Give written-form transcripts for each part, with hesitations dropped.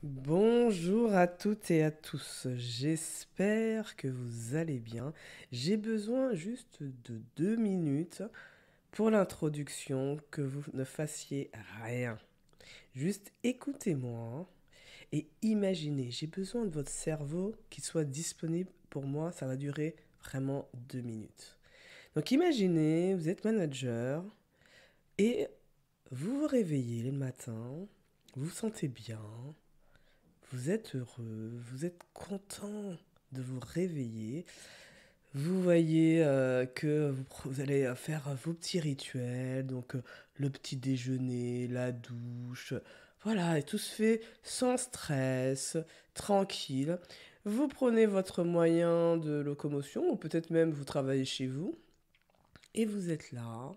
Bonjour à toutes et à tous, j'espère que vous allez bien. J'ai besoin juste de 2 minutes pour l'introduction, que vous ne fassiez rien. Juste écoutez-moi et imaginez, j'ai besoin de votre cerveau qui soit disponible pour moi, ça va durer vraiment 2 minutes. Donc imaginez, vous êtes manager et vous vous réveillez le matin, vous vous sentez bien. Vous êtes heureux, vous êtes content de vous réveiller. Vous voyez que vous allez faire vos petits rituels, donc le petit déjeuner, la douche, voilà, et tout se fait sans stress, tranquille. Vous prenez votre moyen de locomotion, ou peut-être même vous travaillez chez vous, et vous êtes là.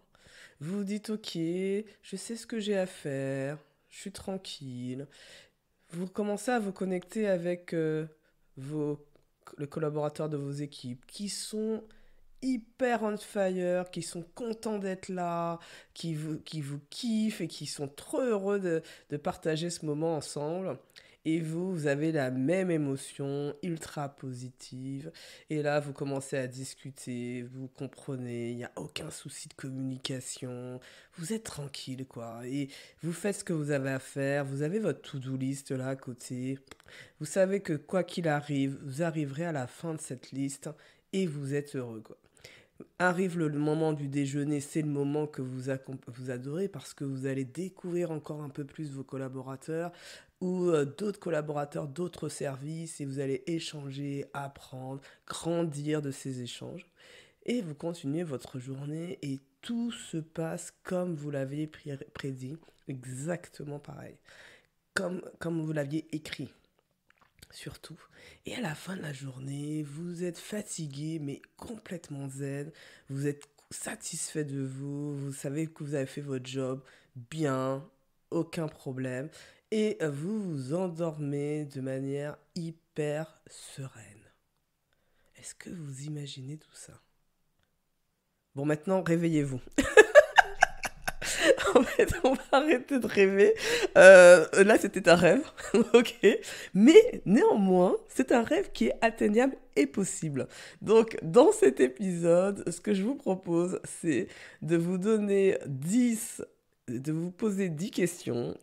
Vous vous dites, ok, je sais ce que j'ai à faire, je suis tranquille. Vous commencez à vous connecter avec vos, les collaborateurs de vos équipes qui sont hyper on fire, qui sont contents d'être là, qui vous kiffent et qui sont trop heureux de partager ce moment ensemble. Et vous avez la même émotion, ultra positive. Et là, vous commencez à discuter, vous comprenez, il n'y a aucun souci de communication. Vous êtes tranquille, quoi. Et vous faites ce que vous avez à faire. Vous avez votre to-do list là à côté. Vous savez que quoi qu'il arrive, vous arriverez à la fin de cette liste et vous êtes heureux, quoi. Arrive le moment du déjeuner, c'est le moment que vous adorez parce que vous allez découvrir encore un peu plus vos collaborateurs ou d'autres collaborateurs, d'autres services et vous allez échanger, apprendre, grandir de ces échanges. Et vous continuez votre journée et tout se passe comme vous l'aviez prédit, exactement pareil, comme vous l'aviez écrit surtout. Et à la fin de la journée, vous êtes fatigué, mais complètement zen. Vous êtes satisfait de vous. Vous savez que vous avez fait votre job bien, aucun problème. Et vous vous endormez de manière hyper sereine. Est-ce que vous imaginez tout ça? Bon, maintenant, réveillez-vous. En fait, on va arrêter de rêver. Là, c'était un rêve, ok. Mais néanmoins, c'est un rêve qui est atteignable et possible. Donc, dans cet épisode, ce que je vous propose, c'est de vous donner 10, de vous poser 10 questions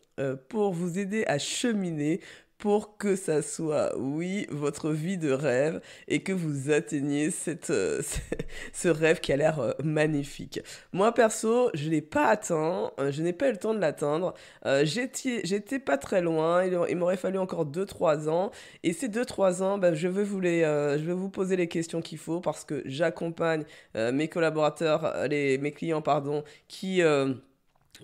pour vous aider à cheminer pour que ça soit, oui, votre vie de rêve et que vous atteigniez ce rêve qui a l'air magnifique. Moi, perso, je ne l'ai pas atteint, je n'ai pas eu le temps de l'atteindre. J'étais pas très loin, il m'aurait fallu encore 2 3 ans. Et ces 2 3 ans, ben, je vais vous poser les questions qu'il faut parce que j'accompagne mes collaborateurs, mes clients, pardon, qui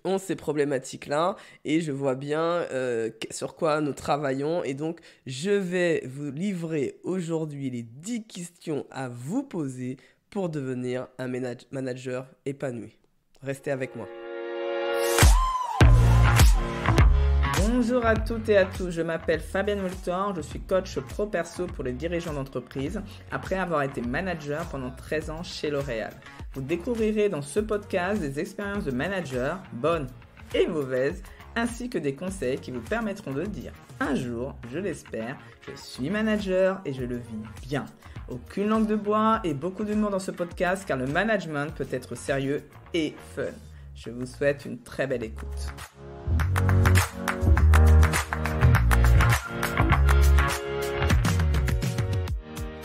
ont ces problématiques-là et je vois bien sur quoi nous travaillons. Et donc, je vais vous livrer aujourd'hui les 10 questions à vous poser pour devenir un manager épanoui. Restez avec moi. Bonjour à toutes et à tous, je m'appelle Fabienne Moltor, je suis coach pro perso pour les dirigeants d'entreprise après avoir été manager pendant 13 ans chez L'Oréal. Vous découvrirez dans ce podcast des expériences de manager, bonnes et mauvaises, ainsi que des conseils qui vous permettront de dire un jour, je l'espère, je suis manager et je le vis bien. Aucune langue de bois et beaucoup d'humour dans ce podcast car le management peut être sérieux et fun. Je vous souhaite une très belle écoute.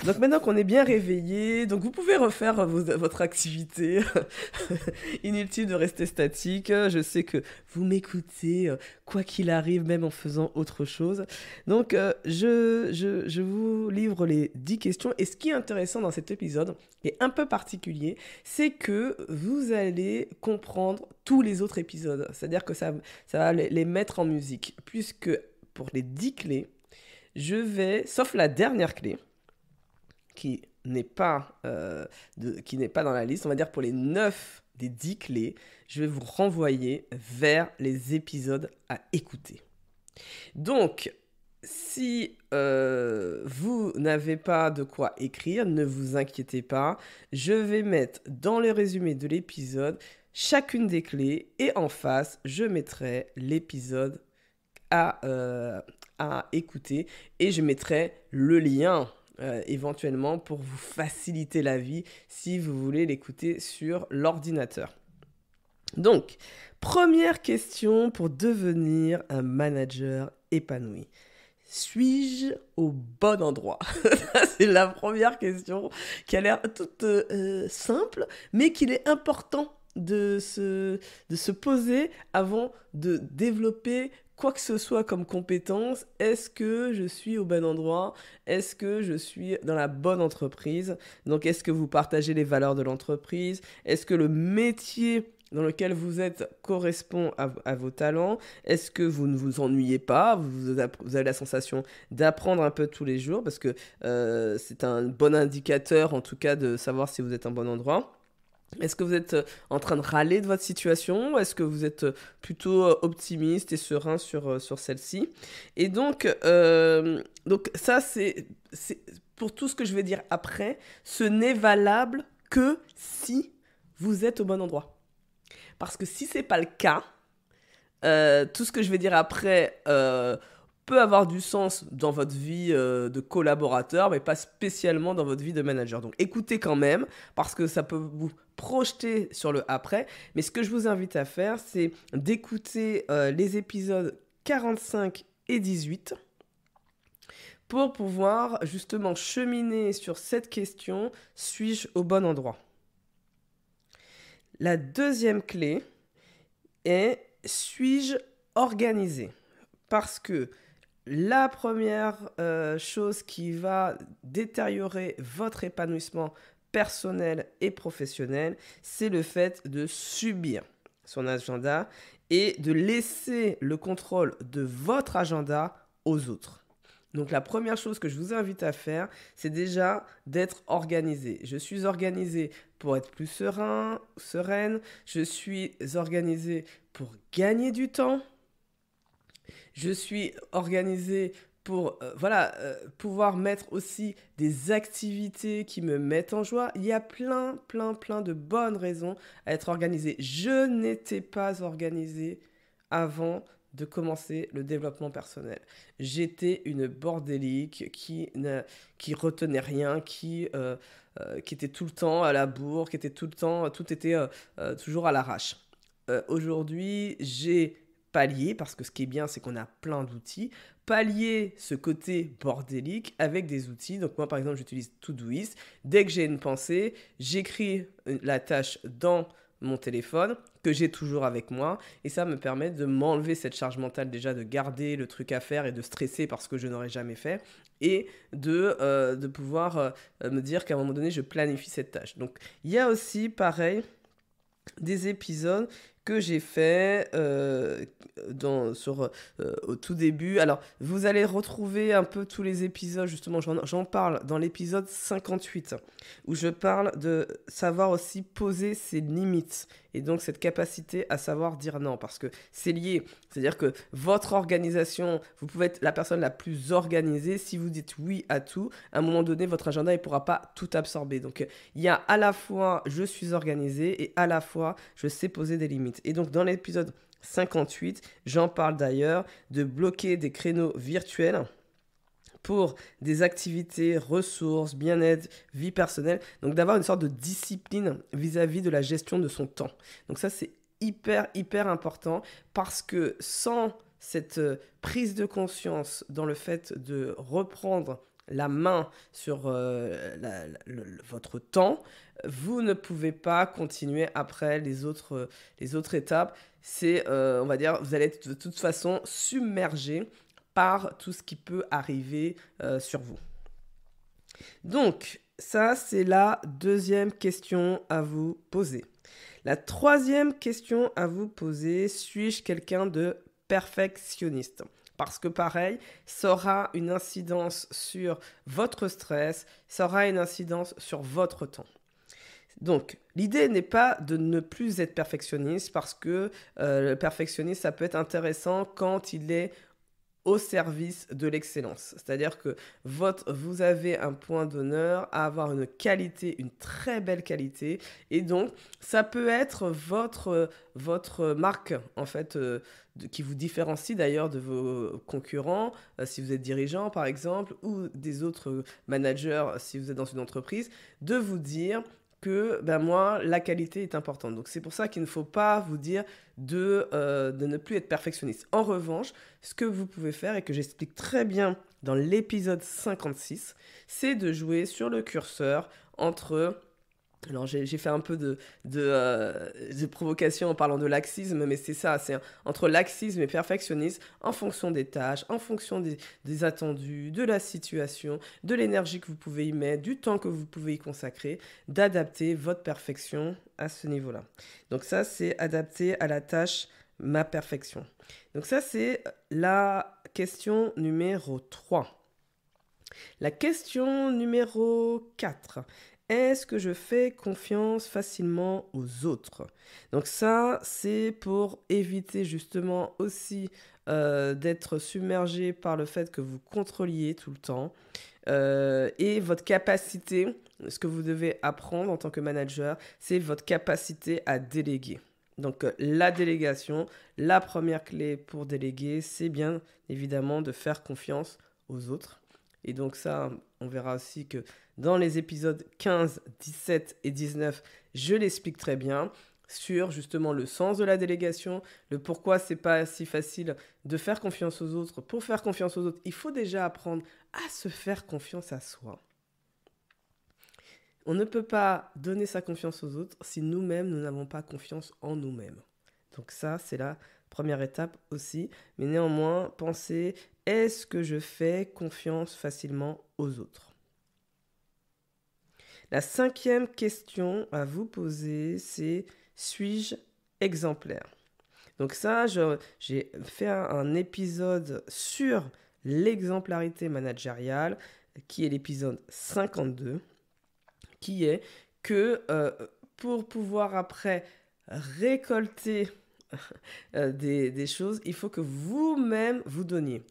Donc maintenant qu'on est bien réveillé, donc vous pouvez refaire votre activité. Inutile de rester statique. Je sais que vous m'écoutez, quoi qu'il arrive, même en faisant autre chose. Donc je vous livre les 10 questions. Et ce qui est intéressant dans cet épisode, et un peu particulier, c'est que vous allez comprendre tous les autres épisodes. C'est-à-dire que ça va les mettre en musique. Puisque pour les 10 clés, je vais, sauf la dernière clé, qui n'est pas dans la liste, on va dire pour les 9 des 10 clés, je vais vous renvoyer vers les épisodes à écouter. Donc, si vous n'avez pas de quoi écrire, ne vous inquiétez pas, je vais mettre dans le résumé de l'épisode chacune des clés et en face, je mettrai l'épisode à à écouter et je mettrai le lien éventuellement pour vous faciliter la vie si vous voulez l'écouter sur l'ordinateur. Donc, première question pour devenir un manager épanoui. Suis-je au bon endroit? C'est la première question qui a l'air toute simple, mais qu'il est important de se poser avant de développer quoi que ce soit comme compétence. Est-ce que je suis au bon endroit? Est-ce que je suis dans la bonne entreprise? Donc, est-ce que vous partagez les valeurs de l'entreprise? Est-ce que le métier dans lequel vous êtes correspond à vos talents? Est-ce que vous ne vous ennuyez pas? Vous avez la sensation d'apprendre un peu tous les jours parce que c'est un bon indicateur en tout cas de savoir si vous êtes à un bon endroit. Est-ce que vous êtes en train de râler de votre situation? Est-ce que vous êtes plutôt optimiste et serein sur celle-ci? Et donc ça, c'est pour tout ce que je vais dire après, ce n'est valable que si vous êtes au bon endroit. Parce que si ce n'est pas le cas, tout ce que je vais dire après peut avoir du sens dans votre vie de collaborateur, mais pas spécialement dans votre vie de manager. Donc écoutez quand même, parce que ça peut vous projeter sur le après. Mais ce que je vous invite à faire, c'est d'écouter les épisodes 45 et 18 pour pouvoir justement cheminer sur cette question, suis-je au bon endroit? La deuxième clé est, suis-je organisé? Parce que la première chose qui va détériorer votre épanouissement personnel et professionnel, c'est le fait de subir son agenda et de laisser le contrôle de votre agenda aux autres. Donc la première chose que je vous invite à faire, c'est déjà d'être organisé. Je suis organisé pour être plus serein, sereine. Je suis organisé pour gagner du temps. Je suis organisé pour pouvoir mettre aussi des activités qui me mettent en joie. Il y a plein de bonnes raisons à être organisé. Je n'étais pas organisé avant de commencer le développement personnel. J'étais une bordélique qui retenait rien, qui était tout le temps à la bourre, qui était tout était toujours à l'arrache. Aujourd'hui, j'ai pallié, parce que ce qui est bien, c'est qu'on a plein d'outils, pallier ce côté bordélique avec des outils. Donc moi, par exemple, j'utilise Todoist. Dès que j'ai une pensée, j'écris la tâche dans mon téléphone, que j'ai toujours avec moi, et ça me permet de m'enlever cette charge mentale déjà, de garder le truc à faire et de stresser parce que je n'aurais jamais fait, et de pouvoir me dire qu'à un moment donné, je planifie cette tâche. Donc il y a aussi, pareil, des épisodes que j'ai fait au tout début. Alors, vous allez retrouver un peu tous les épisodes, justement, j'en parle dans l'épisode 58, où je parle de savoir aussi poser ses limites, et donc cette capacité à savoir dire non, parce que c'est lié. C'est-à-dire que votre organisation, vous pouvez être la personne la plus organisée, si vous dites oui à tout, à un moment donné, votre agenda ne pourra pas tout absorber. Donc, il y a à la fois, je suis organisé, et à la fois, je sais poser des limites. Et donc, dans l'épisode 58, j'en parle d'ailleurs de bloquer des créneaux virtuels pour des activités, ressources, bien-être, vie personnelle. Donc, d'avoir une sorte de discipline vis-à-vis de la gestion de son temps. Donc, ça, c'est hyper important, parce que sans cette prise de conscience dans le fait de reprendre la main sur votre temps, vous ne pouvez pas continuer après les autres étapes. C'est, on va dire, vous allez être de toute façon submergé par tout ce qui peut arriver sur vous. Donc, ça, c'est la deuxième question à vous poser. La troisième question à vous poser, suis-je quelqu'un de perfectionniste ? Parce que pareil, ça aura une incidence sur votre stress, ça aura une incidence sur votre temps. Donc, l'idée n'est pas de ne plus être perfectionniste, parce que le perfectionniste, ça peut être intéressant quand il est au service de l'excellence. C'est-à-dire que vous avez un point d'honneur à avoir une qualité, une très belle qualité. Et donc, ça peut être votre marque, en fait, qui vous différencie d'ailleurs de vos concurrents, si vous êtes dirigeant, par exemple, ou des autres managers, si vous êtes dans une entreprise, de vous dire que moi, la qualité est importante. Donc c'est pour ça qu'il ne faut pas vous dire de ne plus être perfectionniste. En revanche, ce que vous pouvez faire et que j'explique très bien dans l'épisode 56, c'est de jouer sur le curseur entre... Alors j'ai fait un peu de provocation en parlant de laxisme, mais c'est ça, c'est entre laxisme et perfectionnisme en fonction des tâches, en fonction des attendus, de la situation, de l'énergie que vous pouvez y mettre, du temps que vous pouvez y consacrer, d'adapter votre perfection à ce niveau-là. Donc ça, c'est adapter à la tâche ma perfection. Donc ça, c'est la question numéro 3. La question numéro 4. Est-ce que je fais confiance facilement aux autres? Donc ça, c'est pour éviter justement aussi d'être submergé par le fait que vous contrôliez tout le temps et votre capacité, ce que vous devez apprendre en tant que manager, c'est votre capacité à déléguer. Donc la délégation, la première clé pour déléguer, c'est bien évidemment de faire confiance aux autres. Et donc ça, on verra aussi que dans les épisodes 15, 17 et 19, je l'explique très bien sur justement le sens de la délégation, le pourquoi c'est pas si facile de faire confiance aux autres. Pour faire confiance aux autres, il faut déjà apprendre à se faire confiance à soi. On ne peut pas donner sa confiance aux autres si nous-mêmes, nous n'avons pas confiance en nous-mêmes. Donc ça, c'est la première étape aussi. Mais néanmoins, pensez, est-ce que je fais confiance facilement aux autres? La 5e question à vous poser, c'est suis-je exemplaire? Donc ça, j'ai fait un épisode sur l'exemplarité managériale, qui est l'épisode 52, qui est que pour pouvoir après récolter des choses, il faut que vous-même vous donniez.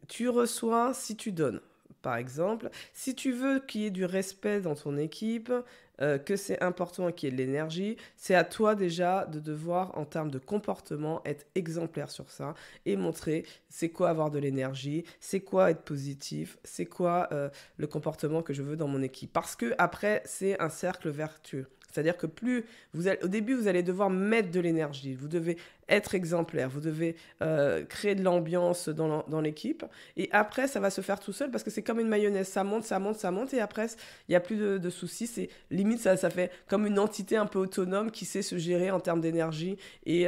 Tu reçois si tu donnes. Par exemple, si tu veux qu'il y ait du respect dans ton équipe, que c'est important qu'il y ait de l'énergie, c'est à toi déjà de devoir, en termes de comportement, être exemplaire sur ça et montrer c'est quoi avoir de l'énergie, c'est quoi être positif, c'est quoi le comportement que je veux dans mon équipe. Parce que après, c'est un cercle vertueux. C'est-à-dire que au début, vous allez devoir mettre de l'énergie, vous devez être exemplaire, vous devez créer de l'ambiance dans l'équipe. Et après, ça va se faire tout seul parce que c'est comme une mayonnaise, ça monte, ça monte, ça monte. Et après, il n'y a plus de soucis. C'est limite, ça fait comme une entité un peu autonome qui sait se gérer en termes d'énergie et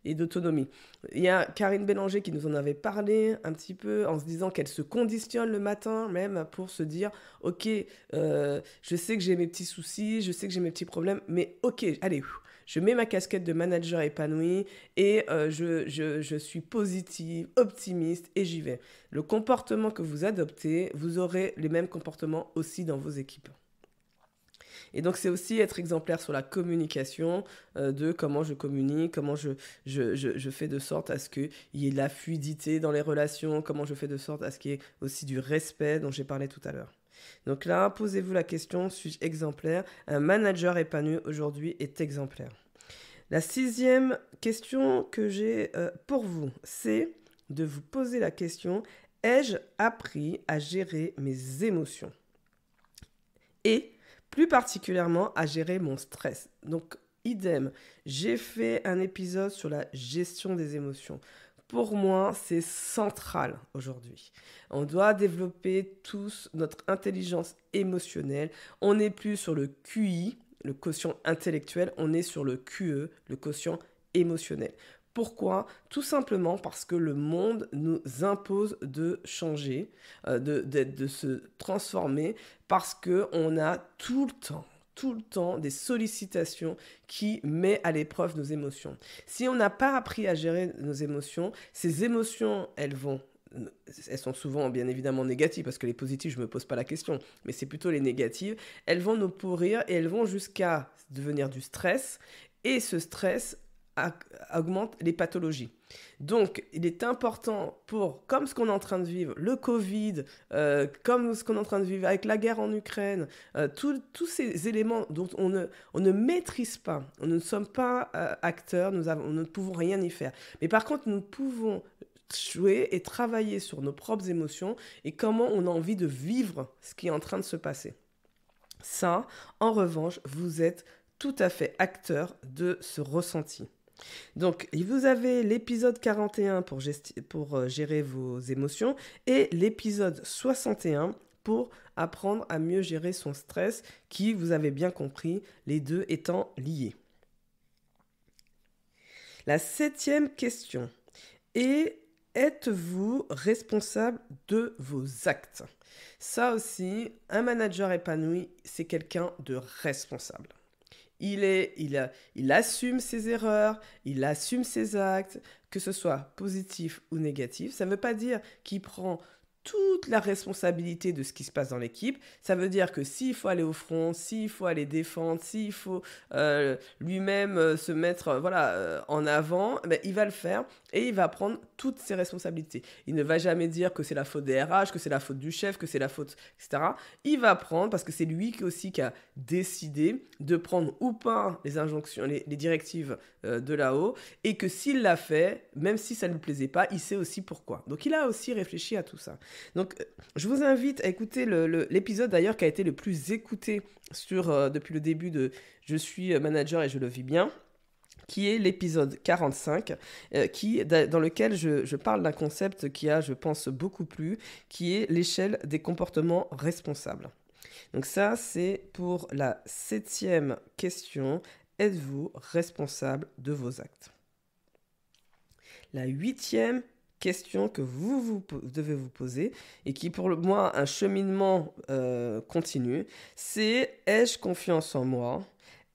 d'autonomie. Il y a Karine Bélanger qui nous en avait parlé un petit peu en se disant qu'elle se conditionne le matin même pour se dire « Ok, je sais que j'ai mes petits soucis, je sais que j'ai mes petits problèmes, mais ok, allez, je mets ma casquette de manager épanoui et je suis positive, optimiste et j'y vais. » Le comportement que vous adoptez, vous aurez les mêmes comportements aussi dans vos équipes. Et donc, c'est aussi être exemplaire sur la communication, de comment je communique, comment je fais de sorte à ce qu'il y ait de la fluidité dans les relations, comment je fais de sorte à ce qu'il y ait aussi du respect dont j'ai parlé tout à l'heure. Donc là, posez-vous la question, suis-je exemplaire? Un manager épanoui aujourd'hui est exemplaire. La 6e question que j'ai pour vous, c'est de vous poser la question, ai-je appris à gérer mes émotions? Et plus particulièrement à gérer mon stress. Donc, idem, j'ai fait un épisode sur la gestion des émotions. Pour moi, c'est central aujourd'hui. On doit développer tous notre intelligence émotionnelle. On n'est plus sur le QI, le quotient intellectuel, on est sur le QE, le quotient émotionnel. Pourquoi? Tout simplement parce que le monde nous impose de changer, de se transformer, parce qu'on a tout le temps des sollicitations qui mettent à l'épreuve nos émotions. Si on n'a pas appris à gérer nos émotions, ces émotions, elles sont souvent bien évidemment négatives, parce que les positives, je ne me pose pas la question, mais c'est plutôt les négatives, elles vont nous pourrir et elles vont jusqu'à devenir du stress, et ce stress augmente les pathologies. Donc, il est important comme ce qu'on est en train de vivre, le Covid, comme ce qu'on est en train de vivre avec la guerre en Ukraine, tous ces éléments dont on ne maîtrise pas, nous ne sommes pas acteurs, nous ne pouvons rien y faire. Mais par contre, nous pouvons jouer et travailler sur nos propres émotions et comment on a envie de vivre ce qui est en train de se passer. Ça, en revanche, vous êtes tout à fait acteur de ce ressenti. Donc, vous avez l'épisode 41 pour gérer vos émotions et l'épisode 61 pour apprendre à mieux gérer son stress, qui, vous avez bien compris, les deux étant liés. La 7e question est: êtes-vous responsable de vos actes? Ça aussi, un manager épanoui, c'est quelqu'un de responsable. Il assume ses erreurs, il assume ses actes, que ce soit positif ou négatif. Ça ne veut pas dire qu'il prend toute la responsabilité de ce qui se passe dans l'équipe. Ça veut dire que s'il faut aller au front, s'il faut aller défendre, s'il faut lui-même se mettre en avant, il va le faire et il va prendre toutes ses responsabilités. Il ne va jamais dire que c'est la faute des RH, que c'est la faute du chef, que c'est la faute, etc. Il va prendre, parce que c'est lui aussi qui a décidé de prendre ou pas les injonctions, les directives de là-haut, et que s'il l'a fait, même si ça ne lui plaisait pas, il sait aussi pourquoi. Donc il a aussi réfléchi à tout ça. Donc, je vous invite à écouter l'épisode d'ailleurs qui a été le plus écouté depuis le début de Je suis manager et je le vis bien, qui est l'épisode 45, dans lequel je parle d'un concept qui a, je pense, beaucoup plu, qui est l'échelle des comportements responsables. Donc ça, c'est pour la 7e question. Êtes-vous responsable de vos actes? La 8e question que vous devez vous poser, et qui pour moi un cheminement continu, c'est: ai-je confiance en moi?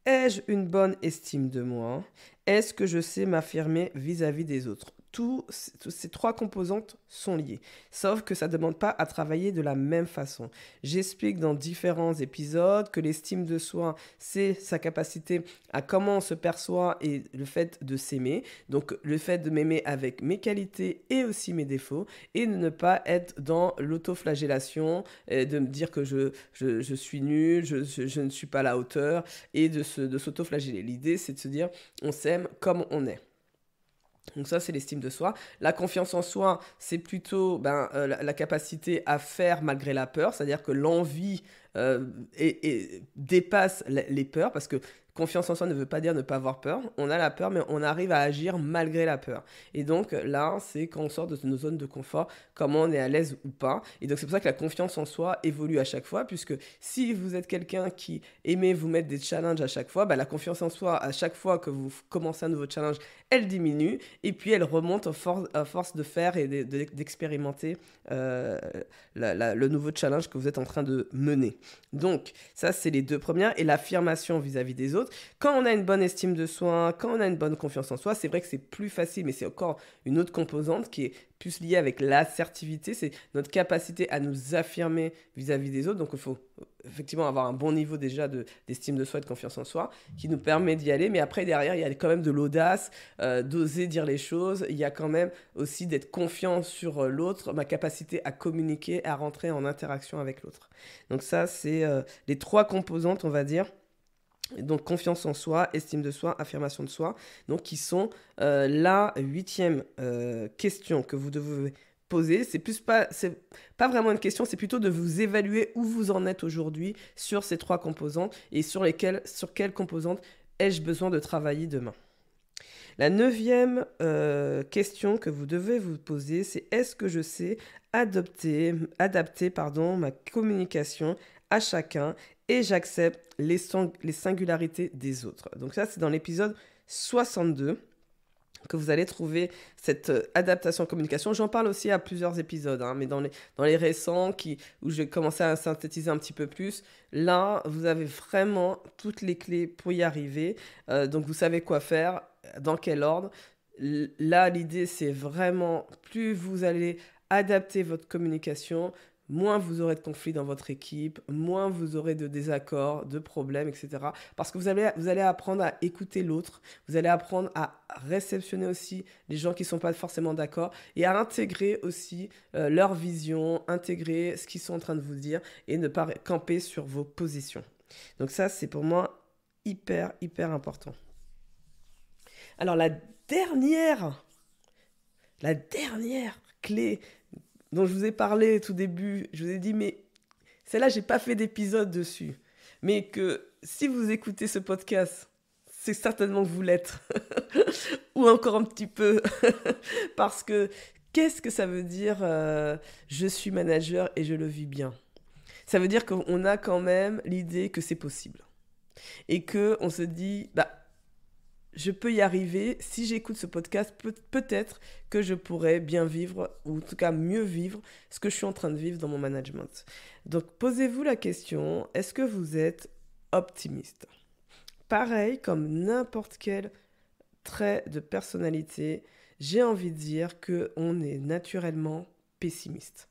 Ai-je une bonne estime de moi? Est-ce que je sais m'affirmer vis-à-vis des autres? Toutes ces 3 composantes sont liées, sauf que ça ne demande pas à travailler de la même façon. J'explique dans différents épisodes que l'estime de soi, c'est sa capacité à comment on se perçoit et le fait de s'aimer. Donc le fait de m'aimer avec mes qualités et aussi mes défauts, et de ne pas être dans l'autoflagellation, de me dire que je suis nul, je ne suis pas à la hauteur, et de s'autoflageller. L'idée, c'est de se dire on s'aime comme on est. Donc ça, c'est l'estime de soi. La confiance en soi, c'est plutôt la capacité à faire malgré la peur, c'est-à-dire que l'envie dépasse les peurs, parce que confiance en soi ne veut pas dire ne pas avoir peur. On a la peur, mais on arrive à agir malgré la peur. Et donc là, c'est quand on sort de nos zones de confort, comment on est à l'aise ou pas. Et donc c'est pour ça que la confiance en soi évolue à chaque fois, puisque si vous êtes quelqu'un qui aimait vous mettre des challenges à chaque fois, la confiance en soi, à chaque fois que vous commencez un nouveau challenge, elle diminue, et puis elle remonte à force de faire et d'expérimenter le nouveau challenge que vous êtes en train de mener. Donc ça, c'est les 2 premières. Et l'affirmation vis-à-vis des autres. Quand on a une bonne estime de soi, quand on a une bonne confiance en soi, c'est vrai que c'est plus facile, mais c'est encore une autre composante qui est plus liée avec l'assertivité, c'est notre capacité à nous affirmer vis-à-vis des autres. Donc il faut effectivement avoir un bon niveau déjà d'estime de soi et de confiance en soi qui nous permet d'y aller. Mais après, derrière, il y a quand même de l'audace, d'oser dire les choses. Il y a quand même aussi d'être confiant sur l'autre, ma capacité à communiquer, à rentrer en interaction avec l'autre. Donc ça, c'est les 3 composantes, on va dire. Donc confiance en soi, estime de soi, affirmation de soi, donc qui sont la 8e question que vous devez poser. C'est pas vraiment une question, c'est plutôt de vous évaluer où vous en êtes aujourd'hui sur ces 3 composantes et sur quelles composantes ai-je besoin de travailler demain. La 9e question que vous devez vous poser, c'est: est-ce que je sais adapter ma communication à chacun et j'accepte les singularités des autres. Donc ça, c'est dans l'épisode 62 que vous allez trouver cette adaptation communication. J'en parle aussi à plusieurs épisodes, mais dans les récents où j'ai commencé à synthétiser un petit peu plus, là, vous avez vraiment toutes les clés pour y arriver. Donc vous savez quoi faire, dans quel ordre. Là, l'idée, c'est vraiment, plus vous allez adapter votre communication, moins vous aurez de conflits dans votre équipe, moins vous aurez de désaccords, de problèmes, etc. Parce que vous allez apprendre à écouter l'autre, vous allez apprendre à réceptionner aussi les gens qui ne sont pas forcément d'accord et à intégrer aussi leur vision, intégrer ce qu'ils sont en train de vous dire et ne pas camper sur vos positions. Donc ça, c'est pour moi hyper, hyper important. Alors la dernière clé dont je vous ai parlé au tout début, je vous ai dit, mais celle-là, j'ai pas fait d'épisode dessus. Mais que si vous écoutez ce podcast, c'est certainement que vous l'êtes. Ou encore un petit peu. Parce que qu'est-ce que ça veut dire je suis manager et je le vis bien? Ça veut dire qu'on a quand même l'idée que c'est possible. Et qu'on se dit, je peux y arriver. Si j'écoute ce podcast, peut-être que je pourrais bien vivre, ou en tout cas mieux vivre, ce que je suis en train de vivre dans mon management. Donc, posez-vous la question, est-ce que vous êtes optimiste? Pareil, comme n'importe quel trait de personnalité, j'ai envie de dire qu'on est naturellement pessimiste.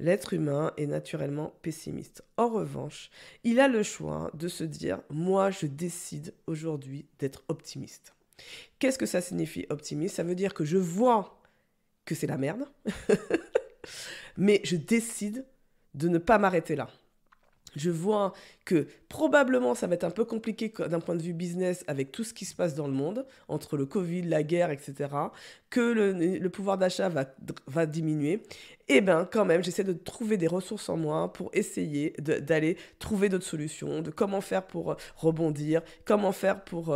L'être humain est naturellement pessimiste. En revanche, il a le choix de se dire « Moi, je décide aujourd'hui d'être optimiste ». Qu'est-ce que ça signifie optimiste? Ça veut dire que je vois que c'est la merde, mais je décide de ne pas m'arrêter là. Je vois que probablement ça va être un peu compliqué d'un point de vue business avec tout ce qui se passe dans le monde, entre le Covid, la guerre, etc., que le pouvoir d'achat va diminuer. Et bien quand même, j'essaie de trouver des ressources en moi pour essayer d'aller trouver d'autres solutions, de comment faire pour rebondir, comment faire pour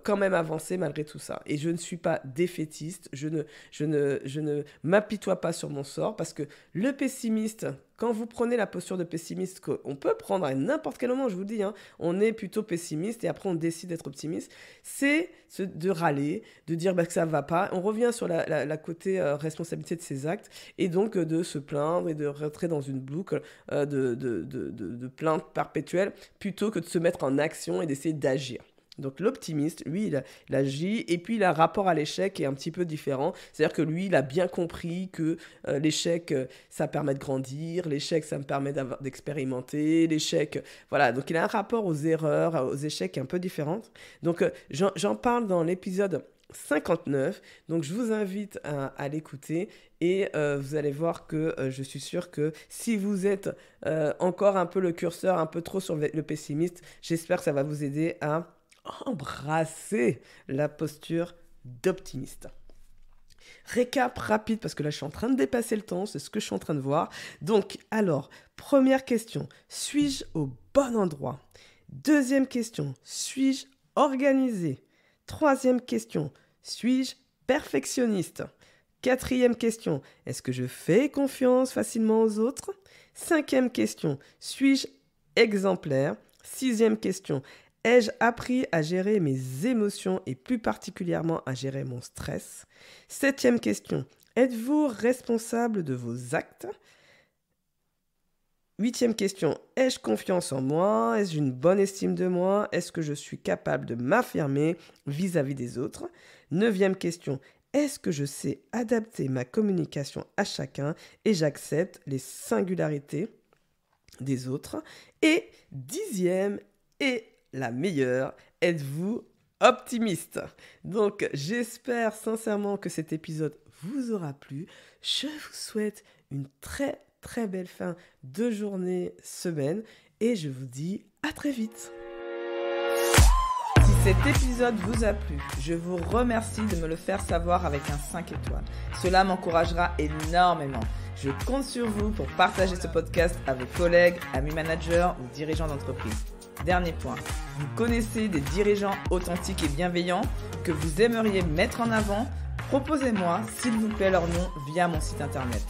quand même avancer malgré tout ça. Et je ne suis pas défaitiste, je ne m'apitoie pas sur mon sort, parce que le pessimiste, quand vous prenez la posture de pessimiste, qu'on peut prendre à n'importe quel moment, je vous dis, on est plutôt pessimiste et après on décide d'être optimiste, c'est de râler, de dire que ça ne va pas. On revient sur la côté responsabilité de ses actes et donc de se plaindre et de rentrer dans une boucle de plainte perpétuelle plutôt que de se mettre en action et d'essayer d'agir. Donc l'optimiste, lui, il agit et puis il a un rapport à l'échec qui est un petit peu différent. C'est-à-dire que lui, il a bien compris que l'échec, ça permet de grandir, l'échec, ça me permet d'expérimenter, l'échec, voilà. Donc il a un rapport aux erreurs, aux échecs qui est un peu différent. Donc j'en parle dans l'épisode 59, donc je vous invite à l'écouter et vous allez voir que je suis sûr que si vous êtes encore un peu le curseur, un peu trop sur le pessimiste, j'espère que ça va vous aider à embrasser la posture d'optimiste. Récap rapide, parce que là je suis en train de dépasser le temps, c'est ce que je suis en train de voir. Donc alors, première question, suis-je au bon endroit? Deuxième question, suis-je organisé? Troisième question, suis-je perfectionniste? Quatrième question, est-ce que je fais confiance facilement aux autres? Cinquième question, suis-je exemplaire? Sixième question, ai-je appris à gérer mes émotions et plus particulièrement à gérer mon stress? Septième question, êtes-vous responsable de vos actes? Huitième question, ai-je confiance en moi? Ai-je une bonne estime de moi? Est-ce que je suis capable de m'affirmer vis-à-vis des autres? Neuvième question, est-ce que je sais adapter ma communication à chacun et j'accepte les singularités des autres? Et dixième et la meilleure, êtes-vous optimiste? Donc, j'espère sincèrement que cet épisode vous aura plu. Je vous souhaite une très, très belle fin de journée, semaine, et je vous dis à très vite. Si cet épisode vous a plu, je vous remercie de me le faire savoir avec un 5 étoiles. Cela m'encouragera énormément. Je compte sur vous pour partager ce podcast à vos collègues, amis managers ou dirigeants d'entreprise. Dernier point, vous connaissez des dirigeants authentiques et bienveillants que vous aimeriez mettre en avant? Proposez-moi, s'il vous plaît, leur nom via mon site internet.